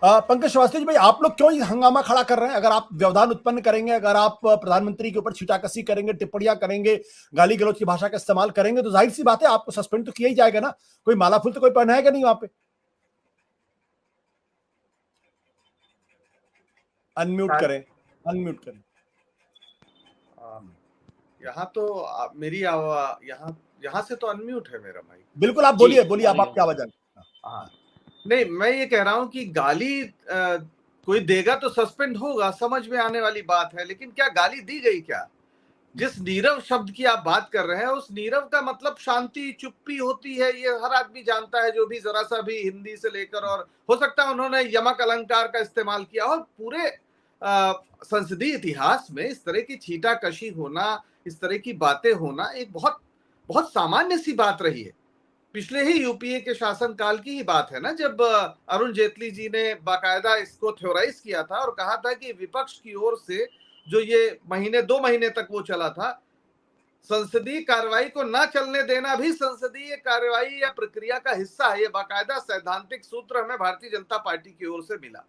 पंकज श्रीवास्तव जी भाई, आप लोग क्यों ये हंगामा खड़ा कर रहे हैं? अगर आप व्यवधान उत्पन्न करेंगे, अगर आप प्रधानमंत्री के ऊपर छीटाकसी करेंगे, टिप्पणियां करेंगे, गाली गलौज की भाषा का इस्तेमाल करेंगे, तो जाहिर सी बात है आपको सस्पेंड तो किया ही जाएगा ना। कोई माला फूल तो कोई पहनाएगा नहीं वहां पे। अनम्यूट करें, अनम्यूट करें। यहाँ तो मेरी यहाँ यहाँ से तो अनम्यूट है मेरा माइक। बिल्कुल, आप बोलिए बोलिए, आप आपकी आवाज। हाँ, नहीं, मैं ये कह रहा हूं कि गाली कोई देगा तो सस्पेंड होगा, समझ में आने वाली बात है, लेकिन क्या गाली दी गई? क्या जिस नीरव शब्द की आप बात कर रहे हैं, उस नीरव का मतलब शांति, चुप्पी होती है, ये हर आदमी जानता है, जो भी जरा सा भी हिंदी से लेकर, और हो सकता है उन्होंने यमक अलंकार का इस्तेमाल किया। और पूरे संसदीय इतिहास में इस तरह की छीटाकशी होना, इस तरह की बातें होना एक बहुत बहुत सामान्य सी बात रही है। पिछले ही यूपीए के शासनकाल की ही बात है ना, जब अरुण जेटली जी ने बाकायदा इसको थ्योराइज किया था और कहा था कि विपक्ष की ओर से जो ये 2 महीने तक वो चला था, संसदीय कार्रवाई को ना चलने देना भी संसदीय कार्रवाई या प्रक्रिया का हिस्सा है। ये बाकायदा सैद्धांतिक सूत्र हमें भारतीय जनता पार्टी की ओर से मिला।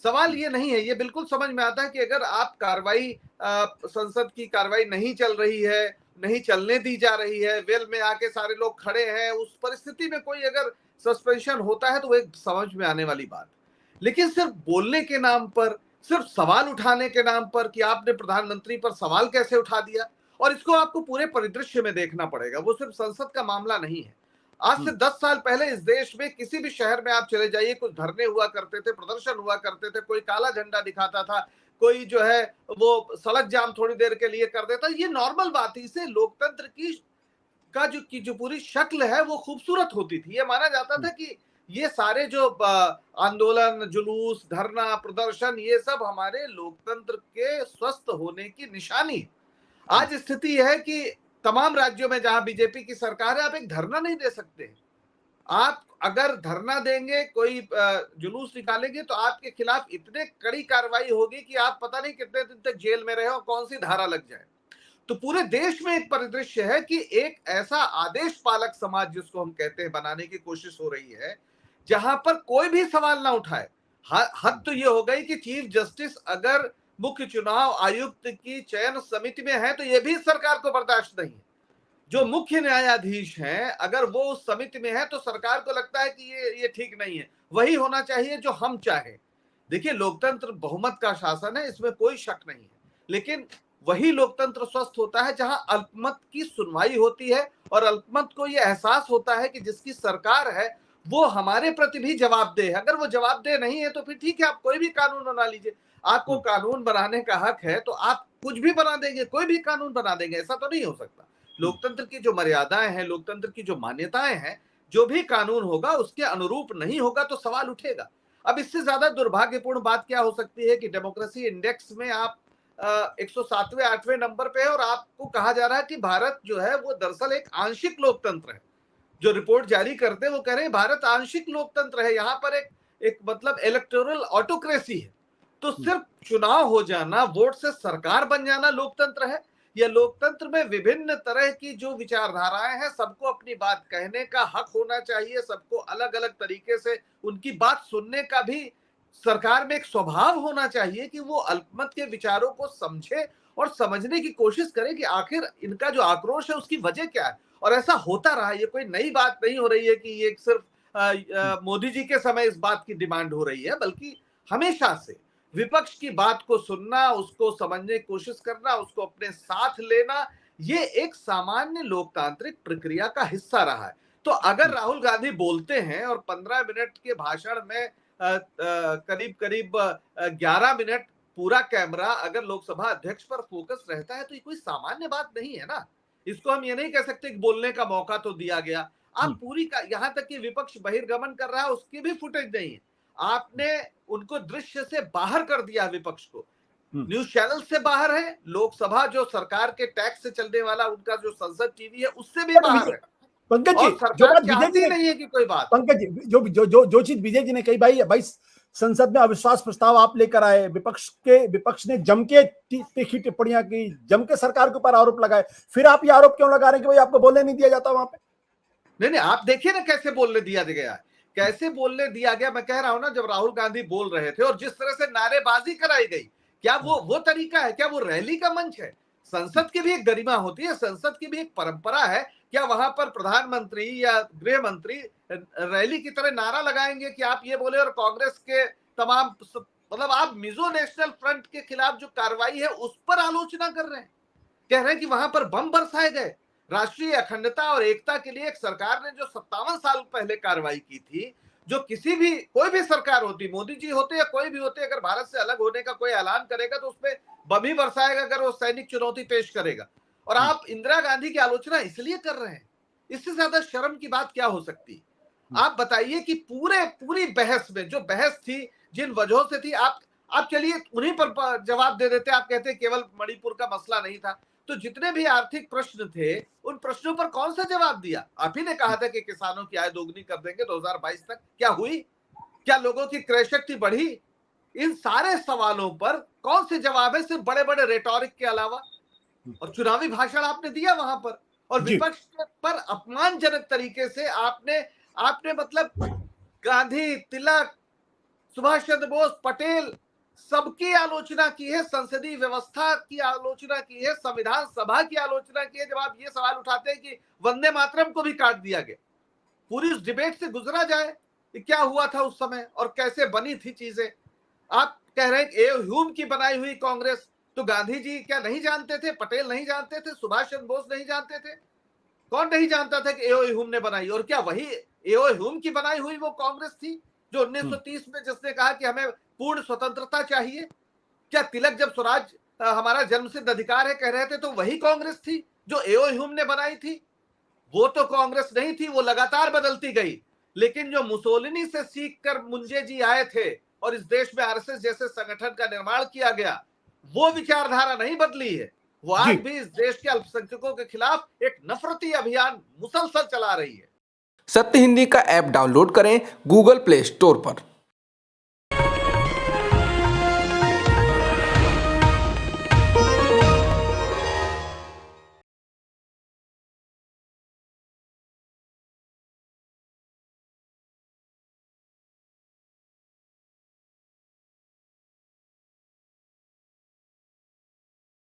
सवाल ये नहीं है, ये बिल्कुल समझ में आता है कि अगर आप कार्रवाई, संसद की कार्रवाई नहीं चल रही है, नहीं चलने दी जा रही है, वेल में आके सारे लोग खड़े हैं, उस परिस्थिति में कोई अगर सस्पेंशन होता है तो वो एक समझ में आने वाली बात। लेकिन सिर्फ बोलने के नाम पर, सिर्फ सवाल उठाने के नाम पर कि आपने प्रधानमंत्री पर सवाल कैसे उठा दिया, और इसको आपको पूरे परिदृश्य में देखना पड़ेगा, वो सिर्फ संसद का मामला नहीं है। आज से 10 साल पहले इस देश में किसी भी शहर में आप चले जाइए, कुछ धरने हुआ करते थे, प्रदर्शन हुआ करते थे, कोई काला झंडा दिखाता था, कोई जो है वो सड़क जाम थोड़ी देर के लिए कर देता। ये नॉर्मल बात थी। इससे लोकतंत्र की जो पूरी शक्ल है वो खूबसूरत होती थी। ये माना जाता था कि ये सारे जो आंदोलन, जुलूस, धरना, प्रदर्शन, ये सब हमारे लोकतंत्र के स्वस्थ होने की निशानी है। आज स्थिति यह है कि तमाम राज्यों में जहां बीजेपी की सरकार है, आप एक धरना नहीं दे सकते। आप अगर धरना देंगे, कोई जुलूस निकालेंगे, तो आपके खिलाफ इतने कड़ी कार्रवाई होगी कि आप पता नहीं कितने दिन तक जेल में रहे और कौन सी धारा लग जाए। तो पूरे देश में एक परिदृश्य है कि एक ऐसा आदेश पालक समाज, जिसको हम कहते हैं, बनाने की कोशिश हो रही है, जहां पर कोई भी सवाल ना उठाए। हद तो ये हो गई कि चीफ जस्टिस अगर मुख्य चुनाव आयुक्त की चयन समिति में है, तो यह भी सरकार को बर्दाश्त नहीं है। जो मुख्य न्यायाधीश हैं, अगर वो उस समिति में है, तो सरकार को लगता है कि ये ठीक नहीं है, वही होना चाहिए जो हम चाहें। देखिए, लोकतंत्र बहुमत का शासन है, इसमें कोई शक नहीं है, लेकिन वही लोकतंत्र स्वस्थ होता है जहां अल्पमत की सुनवाई होती है, और अल्पमत को यह एहसास होता है कि जिसकी सरकार है वो हमारे प्रति भी जवाबदेह है। अगर वो जवाबदेह नहीं है तो फिर ठीक है, आप कोई भी कानून बना लीजिए। आपको कानून बनाने का हक है, तो आप कुछ भी बना देंगे, कोई भी कानून बना देंगे, ऐसा तो नहीं हो सकता। लोकतंत्र की जो मर्यादाएं हैं, लोकतंत्र की जो मान्यताएं हैं, जो भी कानून होगा उसके अनुरूप नहीं होगा तो सवाल उठेगा। अब इससे ज्यादा दुर्भाग्यपूर्ण बात क्या हो सकती है कि डेमोक्रेसी इंडेक्स में आप 107वें 8वें नंबर पे है, और आपको कहा जा रहा है कि भारत जो है वो दरअसल एक आंशिक लोकतंत्र है। जो रिपोर्ट जारी करते हैं वो कह रहे हैं भारत आंशिक लोकतंत्र है, यहाँ पर एक मतलब इलेक्टोरल ऑटोक्रेसी है। तो सिर्फ चुनाव हो जाना, वोट से सरकार बन जाना लोकतंत्र है? या लोकतंत्र में विभिन्न तरह की जो विचारधाराएं हैं, सबको अपनी बात कहने का हक होना चाहिए, सबको अलग अलग तरीके से उनकी बात सुनने का भी सरकार में एक स्वभाव होना चाहिए कि वो अल्पमत के विचारों को समझे और समझने की कोशिश करे कि आखिर इनका जो आक्रोश है उसकी वजह क्या है। और ऐसा होता रहा, ये कोई नई बात नहीं हो रही है कि ये सिर्फ मोदी जी के समय इस बात की डिमांड हो रही है, बल्कि हमेशा से विपक्ष की बात को सुनना, उसको समझने की कोशिश करना, उसको अपने साथ लेना, ये एक सामान्य लोकतांत्रिक प्रक्रिया का हिस्सा रहा है। तो अगर राहुल गांधी बोलते हैं और 15 मिनट के भाषण में करीब करीब 11 मिनट पूरा कैमरा अगर लोकसभा अध्यक्ष पर फोकस रहता है, तो ये कोई सामान्य बात नहीं है ना। इसको हम ये नहीं कह सकते कि बोलने का मौका तो दिया गया। आप पूरी का, यहां तक कि विपक्ष बहिर्गमन कर रहा है, उसकी भी फुटेज नहीं है। आपने उनको दृश्य से बाहर कर दिया, विपक्ष को न्यूज चैनल से बाहर है, लोकसभा जो सरकार के टैक्स से चलने वाला उनका जो संसद टीवी है उससे भी बाहर है। पंकज जी, जो बात विजय जी नहीं है कि कोई बात, पंकज जी, जो चीज विजय जी ने कही, भाई संसद में अविश्वास प्रस्ताव आप लेकर आए, विपक्ष ने जम के तीखी टिप्पणियां की, जम के सरकार के ऊपर आरोप लगाए, फिर आप ये आरोप क्यों लगा रहे हैं कि भाई आपको बोलने नहीं दिया जाता वहां पे? नहीं, आप देखिए ना कैसे बोलने दिया गया है, कैसे बोलने दिया गया। मैं कह रहा हूं ना, जब राहुल गांधी बोल रहे थे और जिस तरह से नारेबाजी कराई गई, क्या वो तरीका है? क्या वो रैली का मंच है? संसद की भी एक गरिमा होती है, संसद की भी एक परंपरा है। क्या वहां पर प्रधानमंत्री या गृह मंत्री रैली की तरह नारा लगाएंगे कि आप ये बोले और कांग्रेस के तमाम, मतलब आप मिजो नेशनल फ्रंट के खिलाफ जो कार्रवाई है उस पर आलोचना कर रहे हैं, कह रहे हैं कि वहां पर बम बरसाए गए। राष्ट्रीय अखंडता और एकता के लिए एक सरकार ने जो 57 साल पहले कार्रवाई की थी, जो किसी भी, कोई भी सरकार होती, मोदी जी होते या कोई भी होते, अगर भारत से अलग होने का कोई ऐलान करेगा तो उसपे बम ही बरसाएगा अगर वो सैनिक चुनौती पेश करेगा। और आप इंदिरा गांधी की आलोचना इसलिए कर रहे हैं, इससे ज्यादा शर्म की बात क्या हो सकती है? आप बताइए कि पूरी बहस में जो बहस थी, जिन वजहों से थी, आप चलिए उन्हीं पर जवाब दे देते। आप कहते केवल मणिपुर का मसला नहीं था, तो जितने भी आर्थिक प्रश्न थे उन प्रश्नों पर कौन सा जवाब दिया? आप ही ने कहा था कि किसानों की आय दोगुनी कर देंगे 2022 तक, क्या हुई? क्या लोगों की क्रय शक्ति बढ़ी? इन सारे सवालों पर कौन से जवाब है, सिर्फ बड़े बड़े रेटोरिक के अलावा? और चुनावी भाषण आपने दिया वहां पर, और विपक्ष पर अपमानजनक तरीके से आपने मतलब गांधी, तिलक, सुभाष चंद्र बोस, पटेल, सबकी आलोचना की है, संसदीय व्यवस्था की आलोचना की है, संविधान सभा की आलोचना की है। जब आप ये सवाल उठाते हैं कि वंदे मातरम को भी काट दिया गया, पूरी उस डिबेट से गुजरा जाए कि क्या हुआ था उस समय और कैसे बनी थी चीजें। आप कह रहे हैं ए ह्यूम की बनाई हुई कांग्रेस, तो गांधी जी क्या नहीं जानते थे? पटेल नहीं जानते थे? सुभाष चंद्र बोस नहीं जानते थे? कौन नहीं जानता था कि एओ ह्यूम ने बनाई? और क्या वही एओ ह्यूम की बनाई हुई वो कांग्रेस थी जो 1930 में जिसने कहा कि हमें पूर्ण स्वतंत्रता चाहिए? क्या तिलक जब स्वराज हमारा जन्मसिद्ध अधिकार है कह रहे थे, तो वही कांग्रेस थी जो एओ ह्यूम ने बनाई थी? वो तो कांग्रेस नहीं थी, वो लगातार बदलती गई। लेकिन जो मुसोलिनी से सीख कर मुंजे जी आए थे और इस देश में आरएसएस जैसे संगठन का निर्माण किया गया, वो विचारधारा नहीं बदली है। वो आज भी इस देश के अल्पसंख्यकों के खिलाफ एक नफरती अभियान मुसलसल चला रही है। सत्य हिंदी का ऐप डाउनलोड करें गूगल प्ले स्टोर पर।